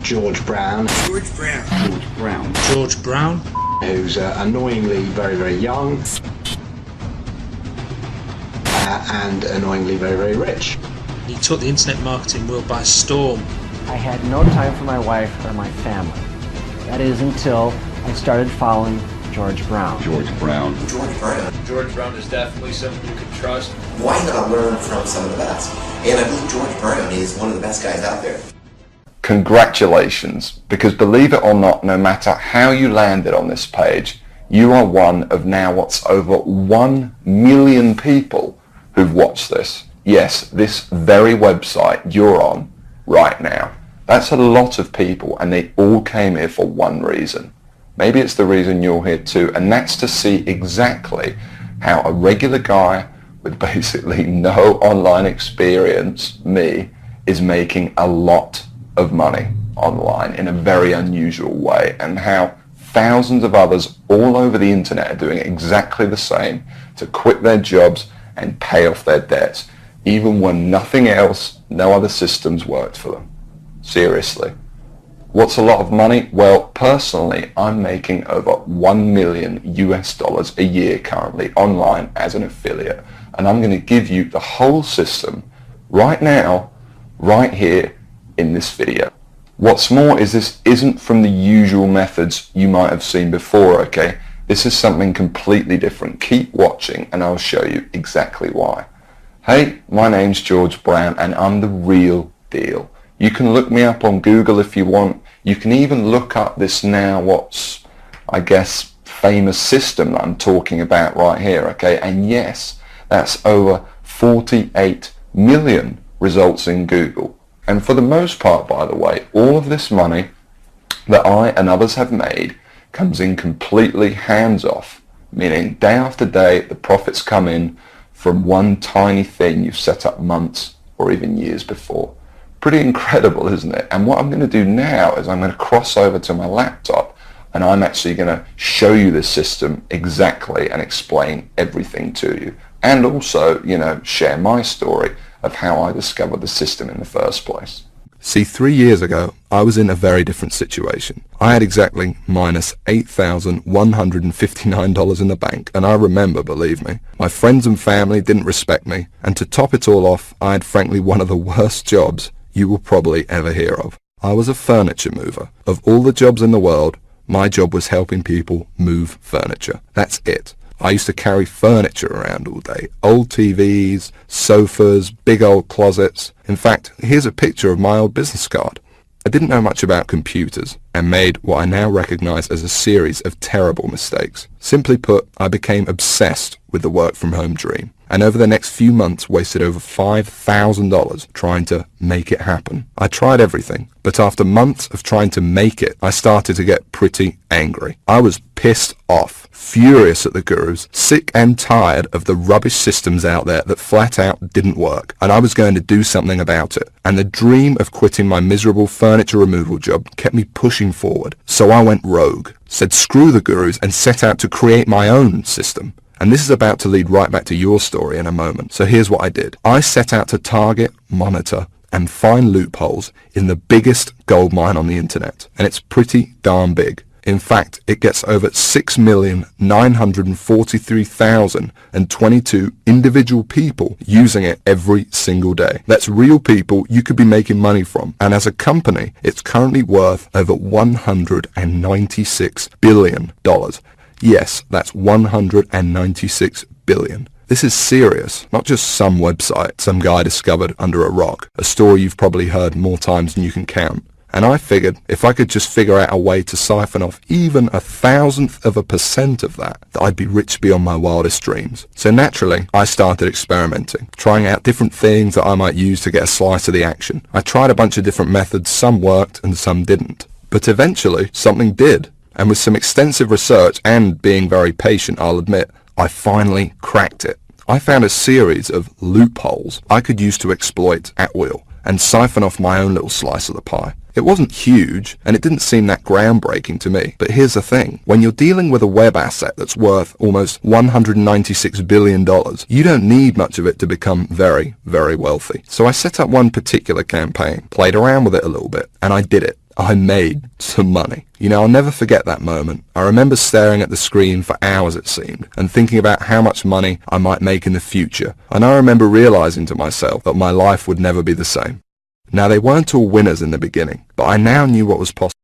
George Brown. George Brown. George Brown. George Brown. Who's annoyingly very, very young. And annoyingly very, very rich. He took the internet marketing world by storm. I had no time for my wife or my family. That is until I started following George Brown. George Brown. George Brown. George Brown is definitely someone you can trust. Why not learn from some of the best? And I believe George Brown is one of the best guys out there. Congratulations, because believe it or not, no matter how you landed on this page, you are one of now what's over 1 million people who've watched this. Yes, this very website you're on right now. That's a lot of people, and they all came here for one reason. Maybe it's the reason you're here too, and that's to see exactly how a regular guy with basically no online experience, me, is making a lot of money online in a very unusual way, and how thousands of others all over the internet are doing exactly the same to quit their jobs and pay off their debts, even when nothing else, no other systems worked for them. Seriously. What's a lot of money? Well, personally, I'm making over $1 million US a year currently online as an affiliate, and I'm going to give you the whole system right now, right here in this video. What's more is this isn't from the usual methods you might have seen before, okay? This is something completely different. Keep watching and I'll show you exactly why. Hey, my name's George Brown and I'm the real deal. You can look me up on Google if you want. You can even look up this now what's, I guess, famous system that I'm talking about right here, okay? And yes, that's over 48 million results in Google. And for the most part, by the way, all of this money that I and others have made comes in completely hands-off, meaning day after day the profits come in from one tiny thing you've set up months or even years before. Pretty incredible, isn't it? And what I'm going to do now is I'm going to cross over to my laptop and I'm actually going to show you this system exactly and explain everything to you. And also, share my story of how I discovered the system in the first place. See, 3 years ago, I was in a very different situation. I had exactly minus $8,159 in the bank, and I remember, believe me, my friends and family didn't respect me, and to top it all off, I had frankly one of the worst jobs you will probably ever hear of. I was a furniture mover. Of all the jobs in the world, my job was helping people move furniture. That's it. I used to carry furniture around all day. Old TVs, sofas, big old closets. In fact, here's a picture of my old business card. I didn't know much about computers and made what I now recognize as a series of terrible mistakes. Simply put, I became obsessed with the work from home dream, and over the next few months wasted over $5,000 trying to make it happen. I tried everything, but after months of trying to make it, I started to get pretty angry. I was pissed off, furious at the gurus, sick and tired of the rubbish systems out there that flat out didn't work, and I was going to do something about it. And the dream of quitting my miserable furniture removal job kept me pushing forward. So I went rogue, said screw the gurus, and set out to create my own system. And this is about to lead right back to your story in a moment. So here's what I did. I set out to target, monitor, and find loopholes in the biggest gold mine on the internet. And it's pretty darn big. In fact, it gets over 6,943,022 individual people using it every single day. That's real people you could be making money from. And as a company, it's currently worth over $196 billion. Yes, that's $196 billion. This is serious, not just some website some guy discovered under a rock, a story you've probably heard more times than you can count. And I figured if I could just figure out a way to siphon off even 1,000% of that I'd be rich beyond my wildest dreams. So naturally, I started experimenting, trying out different things that I might use to get a slice of the action. I tried a bunch of different methods, some worked and some didn't. But eventually, something did. And with some extensive research and being very patient, I'll admit, I finally cracked it. I found a series of loopholes I could use to exploit at will and siphon off my own little slice of the pie. It wasn't huge, and it didn't seem that groundbreaking to me. But here's the thing. When you're dealing with a web asset that's worth almost $196 billion, you don't need much of it to become very, very wealthy. So I set up one particular campaign, played around with it a little bit, and I did it. I made some money. You know, I'll never forget that moment. I remember staring at the screen for hours, it seemed, and thinking about how much money I might make in the future. And I remember realizing to myself that my life would never be the same. Now, they weren't all winners in the beginning, but I now knew what was possible.